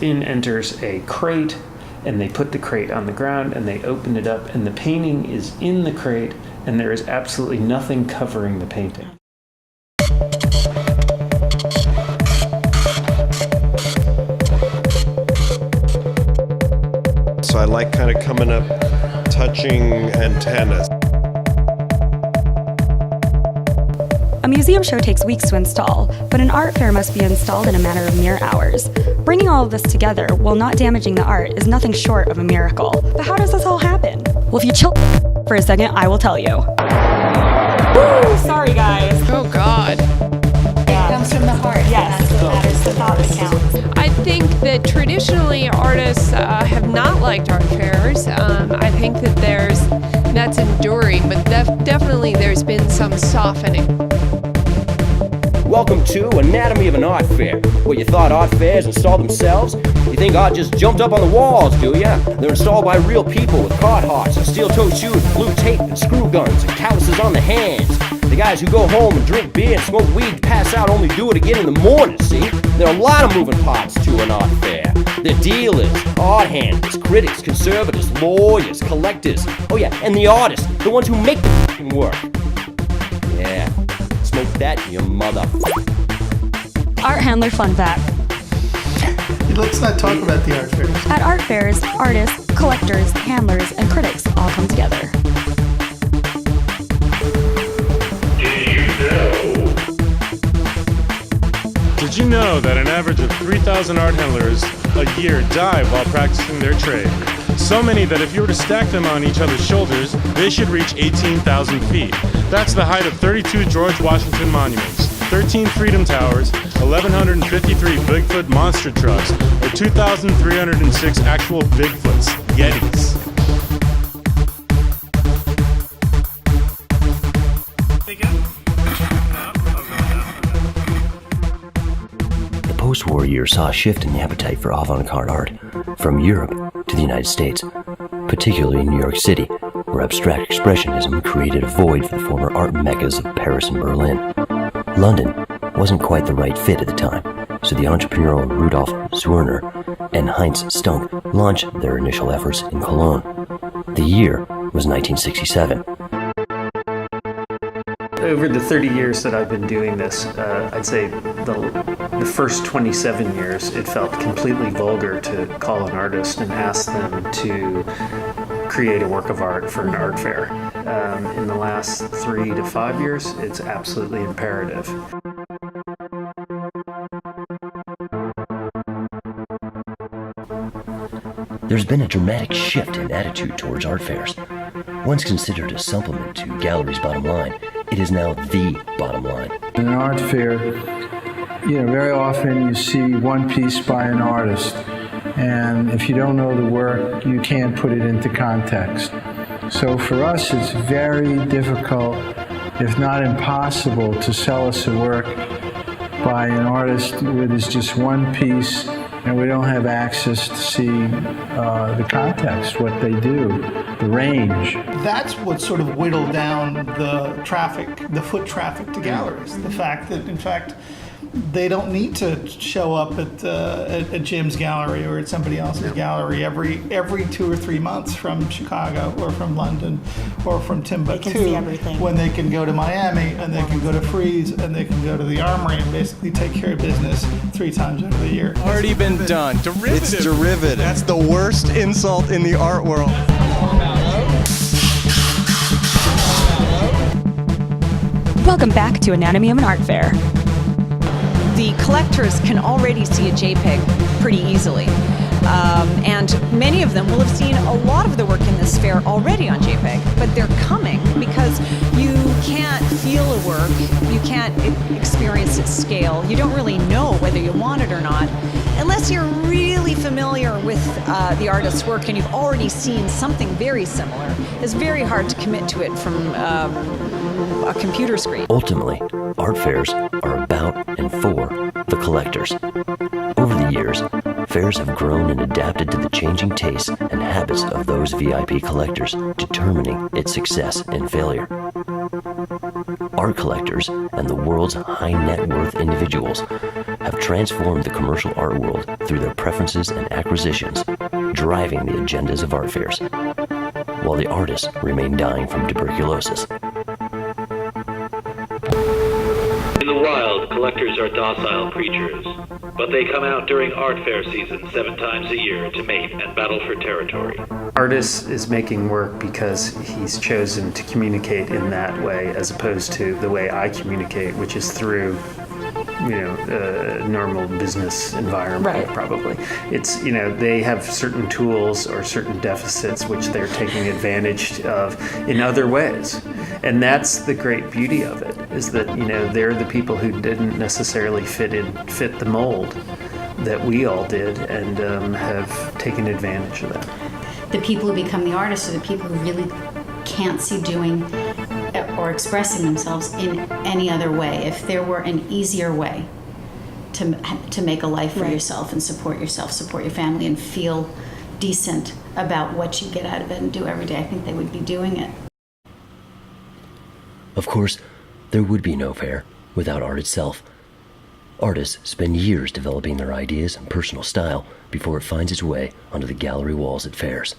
In enters a crate, and they put the crate on the ground, and they open it up, and the painting is in the crate, and there is absolutely nothing covering the painting. So I like kind of coming up, touching antennas. A museum show takes weeks to install, but an art fair must be installed in a matter of mere hours. Bringing all of this together while not damaging the art is nothing short of a miracle. But how does this all happen? Well, if you chill for a second, I will tell you. Woo! Sorry, guys. Oh, God. It comes from the heart. Yes. That's what matters. The thought that counts. I think that traditionally artists have not liked art fairs. I think that that's enduring, but definitely there's been some softening. Welcome to Anatomy of an Art Fair, where you thought art fairs installed themselves. You think art just jumped up on the walls, do ya? They're installed by real people with card hearts and steel-toed shoes, blue tape and screw guns and calluses on the hands. The guys who go home and drink beer and smoke weed, pass out, only do it again in the morning, see? There are a lot of moving parts to an art fair. They're dealers, art handlers, critics, conservators, lawyers, collectors. Oh yeah, and the artists, the ones who make the f***ing work. Yeah. Smoke that, you mother. Art handler fun fact. Let's not talk about the art fairs. At art fairs, artists, collectors, handlers, and critics all come together. Did you know that an average of 3,000 art handlers a year die while practicing their trade? So many that if you were to stack them on each other's shoulders, they should reach 18,000 feet. That's the height of 32 George Washington monuments, 13 Freedom Towers, 1,153 Bigfoot monster trucks, or 2,306 actual Bigfoots, Yetis. The post-war years saw a shift in the appetite for avant-garde art from Europe to the United States, particularly in New York City, where abstract expressionism created a void for the former art meccas of Paris and Berlin. London wasn't quite the right fit at the time, so the entrepreneurial Rudolf Zwirner and Heinz Stunk launched their initial efforts in Cologne. The year was 1967. Over the 30 years that I've been doing this, I'd say the first 27 years, it felt completely vulgar to call an artist and ask them to create a work of art for an art fair. In the last 3 to 5 years, it's absolutely imperative. There's been a dramatic shift in attitude towards art fairs. Once considered a supplement to galleries' bottom line, it is now the bottom line. In an art fair, very often you see one piece by an artist, and if you don't know the work, you can't put it into context. So for us, it's very difficult, if not impossible, to sell us a work by an artist where there's just one piece and we don't have access to see the context, what they do, the range. That's what sort of whittled down the foot traffic to galleries. The fact that, in fact, they don't need to show up at Jim's gallery or at somebody else's gallery every 2 or 3 months from Chicago or from London or from Timbuktu. They can see everything. When they can go to Miami and they can go to Frieze and they can go to the Armory and basically take care of business 3 times out of the year. Already been done. It's derivative. That's the worst insult in the art world. Welcome back to Anatomy of an Art Fair. The collectors can already see a JPEG pretty easily. And many of them will have seen a lot of the work in this fair already on JPEG, but they're coming because you can't feel a work, you can't experience its scale, you don't really know whether you want it or not. Unless you're really familiar with the artist's work and you've already seen something very similar, it's very hard to commit to it from a computer screen. Ultimately, art fairs are about and for the collectors. Over the years, fairs have grown and adapted to the changing tastes and habits of those VIP collectors, determining its success and failure. Art collectors and the world's high net worth individuals have transformed the commercial art world through their preferences and acquisitions, driving the agendas of art fairs, while the artists remain dying from tuberculosis. In the wild, collectors are docile creatures, but they come out during art fair season 7 times a year to mate and battle for territory. Artist is making work because he's chosen to communicate in that way as opposed to the way I communicate, which is through a normal business environment. Right. Probably. It's, they have certain tools or certain deficits which they're taking advantage of in other ways. And that's the great beauty of it, is that, they're the people who didn't necessarily fit the mold that we all did and have taken advantage of that. The people who become the artists are the people who really can't see doing or expressing themselves in any other way. If there were an easier way to make a life for yourself and support your family, and feel decent about what you get out of it and do every day, I think they would be doing it. Of course, there would be no fair without art itself. Artists spend years developing their ideas and personal style before it finds its way onto the gallery walls at fairs.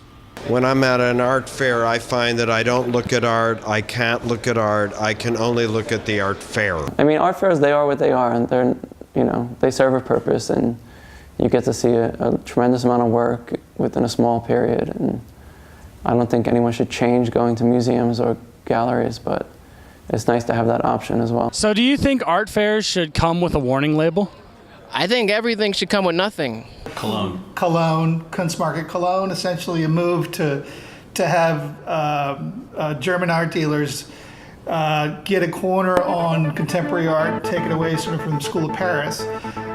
When I'm at an art fair, I find that I don't look at art, I can't look at art, I can only look at the art fair. I mean, art fairs, they are what they are, and they're, they serve a purpose, and you get to see a tremendous amount of work within a small period. And I don't think anyone should change going to museums or galleries, but it's nice to have that option as well. So do you think art fairs should come with a warning label? I think everything should come with nothing. Cologne, Kunstmarket Cologne, essentially a move to have German art dealers get a corner on contemporary art, take it away sort of from the School of Paris.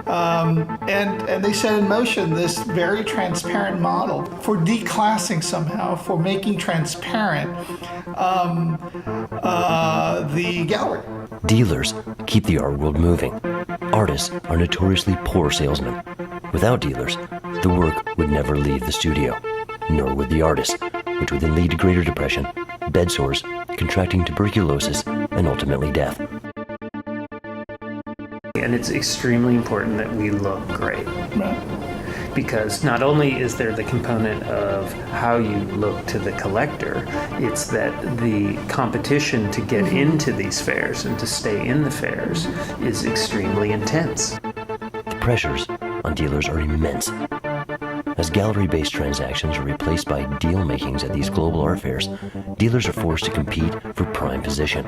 And they set in motion this very transparent model for declassing somehow, for making transparent the gallery. Dealers keep the art world moving. Artists are notoriously poor salesmen. Without dealers, the work would never leave the studio, nor would the artist, which would then lead to greater depression, bed sores, contracting tuberculosis, and ultimately death. And it's extremely important that we look great. Because not only is there the component of how you look to the collector, it's that the competition to get into these fairs and to stay in the fairs is extremely intense. The pressures on dealers are immense. As gallery-based transactions are replaced by deal-makings at these global art fairs, dealers are forced to compete for prime position,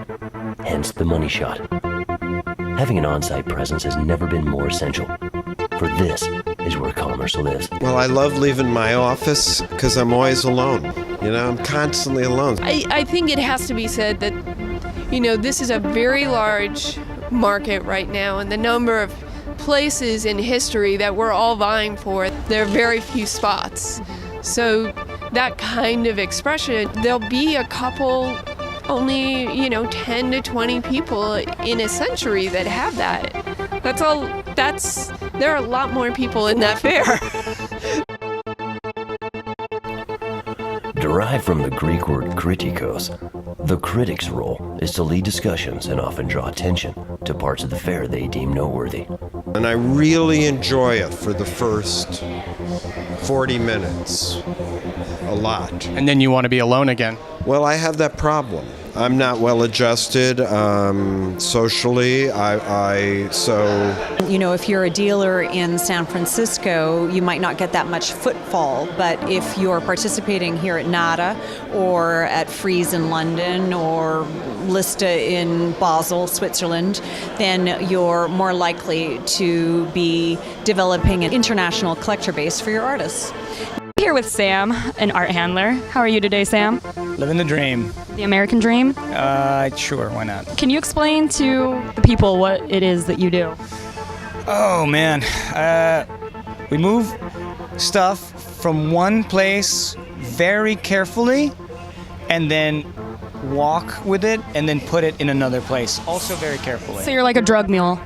hence the money shot. Having an on-site presence has never been more essential, for this is where commerce lives. Well, I love leaving my office because I'm always alone. I'm constantly alone. I think it has to be said that, this is a very large market right now, and the number of places in history that we're all vying for, there are very few spots. So that kind of expression, there'll be a couple, only, 10 to 20 people in a century that have that. That's all. There are a lot more people in that fair. Derived from the Greek word kritikos, the critic's role is to lead discussions and often draw attention to parts of the fair they deem noteworthy. And I really enjoy it for the first 40 minutes. A lot. And then you want to be alone again. Well, I have that problem. I'm not well adjusted socially. If you're a dealer in San Francisco, you might not get that much footfall, but if you're participating here at NADA or at Frieze in London or Lista in Basel, Switzerland, then you're more likely to be developing an international collector base for your artists. Here with Sam, an art handler. How are you today, Sam? Living the dream. The American dream? Sure, why not? Can you explain to the people what it is that you do? Oh, man. We move stuff from one place very carefully and then walk with it and then put it in another place, also very carefully. So you're like a drug mule?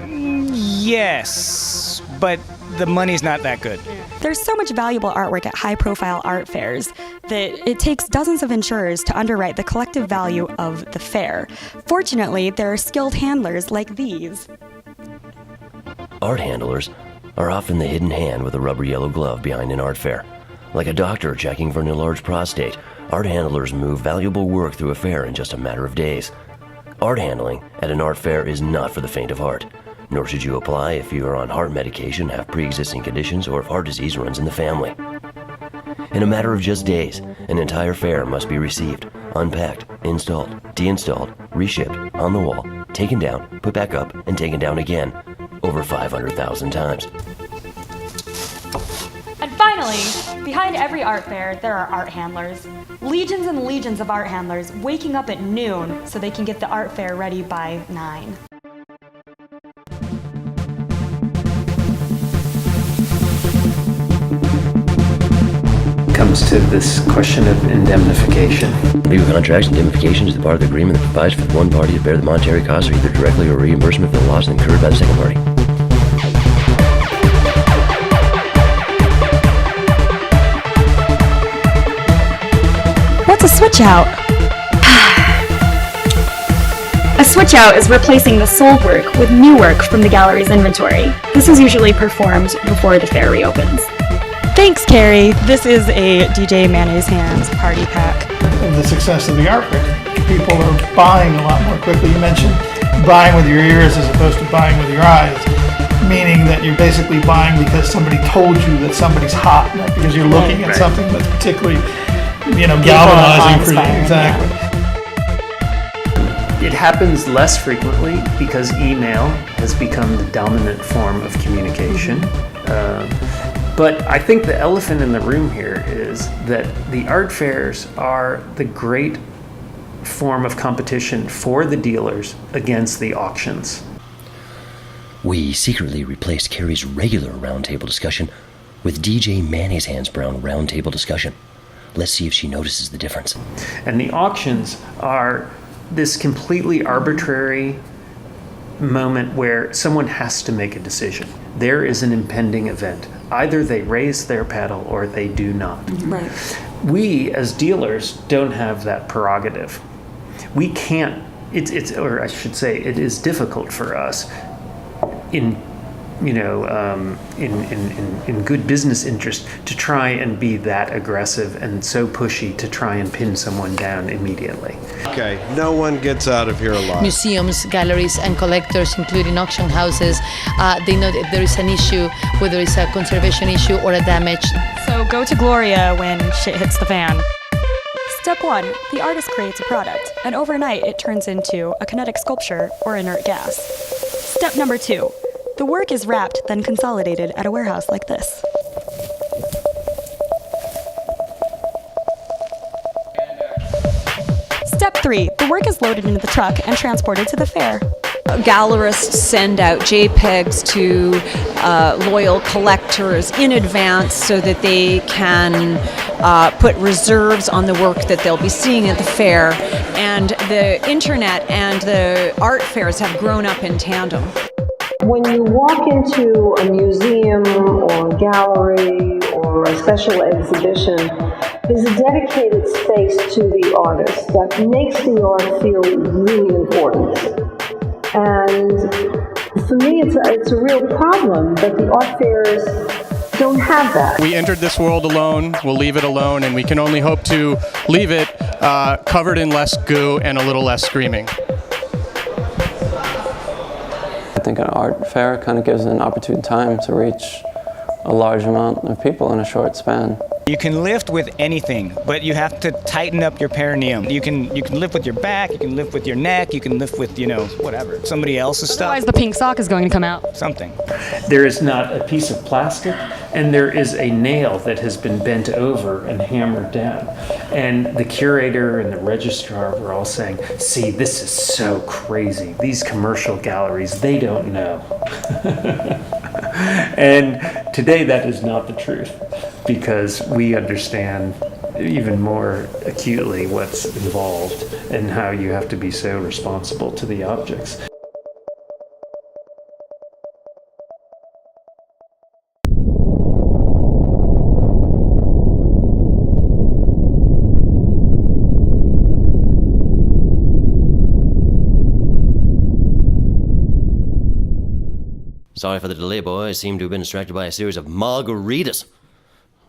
Yes, but the money's not that good. There's so much valuable artwork at high-profile art fairs that it takes dozens of insurers to underwrite the collective value of the fair. Fortunately, there are skilled handlers like these. Art handlers are often the hidden hand with a rubber yellow glove behind an art fair. Like a doctor checking for an enlarged prostate, art handlers move valuable work through a fair in just a matter of days. Art handling at an art fair is not for the faint of heart, nor should you apply if you are on heart medication, have pre-existing conditions, or if heart disease runs in the family. In a matter of just days, an entire fair must be received, unpacked, installed, deinstalled, reshipped, on the wall, taken down, put back up, and taken down again, over 500,000 times. And finally, behind every art fair, there are art handlers. Legions and legions of art handlers waking up at noon so they can get the art fair ready by 9. Comes to this question of indemnification. Legal contracts indemnification is the part of the agreement that provides for one party to bear the monetary costs either directly or reimbursement for the loss incurred by the second party. What's a switch out? A switch out is replacing the sold work with new work from the gallery's inventory. This is usually performed before the fair reopens. Thanks, Carrie. This is a DJ Mayonnaise Hands party pack. Of the success of the art fair, people are buying a lot more quickly. You mentioned buying with your ears as opposed to buying with your eyes, meaning that you're basically buying because somebody told you that somebody's hot, not because you're looking at something that's particularly, galvanizing for you. Exactly. It happens less frequently because email has become the dominant form of communication. But I think the elephant in the room here is that the art fairs are the great form of competition for the dealers against the auctions. We secretly replaced Carrie's regular roundtable discussion with DJ Mayonnaise Hands' brown roundtable discussion. Let's see if she notices the difference. And the auctions are this completely arbitrary moment where someone has to make a decision. There is an impending event. Either they raise their paddle or they do not. Right. We as dealers don't have that prerogative. We can't, it is difficult for us in good business interest to try and be that aggressive and so pushy to try and pin someone down immediately. Okay, no one gets out of here alive. Museums, galleries, and collectors, including auction houses, they know that there is an issue, whether it's a conservation issue or a damage. So go to Gloria when shit hits the fan. Step 1, the artist creates a product, and overnight it turns into a kinetic sculpture or inert gas. Step number 2, the work is wrapped, then consolidated at a warehouse like this. Step 3, the work is loaded into the truck and transported to the fair. Gallerists send out JPEGs to loyal collectors in advance so that they can put reserves on the work that they'll be seeing at the fair. And the internet and the art fairs have grown up in tandem. When you walk into a museum or a gallery or a special exhibition, there's a dedicated space to the artist that makes the art feel really important. And for me, it's a real problem that the art fairs don't have that. We entered this world alone, we'll leave it alone, and we can only hope to leave it covered in less goo and a little less screaming. I think an art fair kind of gives an opportune time to reach a large amount of people in a short span. You can lift with anything, but you have to tighten up your perineum. You can lift with your back, you can lift with your neck, you can lift with, whatever. Somebody else's stuff. Otherwise the pink sock is going to come out. Something. There is not a piece of plastic, and there is a nail that has been bent over and hammered down. And the curator and the registrar were all saying, see, this is so crazy. These commercial galleries, they don't know. And today that is not the truth, because we understand even more acutely what's involved and how you have to be so responsible to the objects. Sorry for the delay, boys. Seem to have been distracted by a series of margaritas.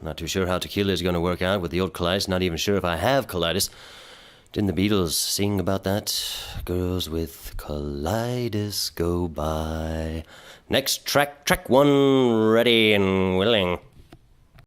Not too sure how tequila is going to work out with the old colitis. Not even sure if I have colitis. Didn't the Beatles sing about that? Girls with colitis go by. Next track one, ready and willing.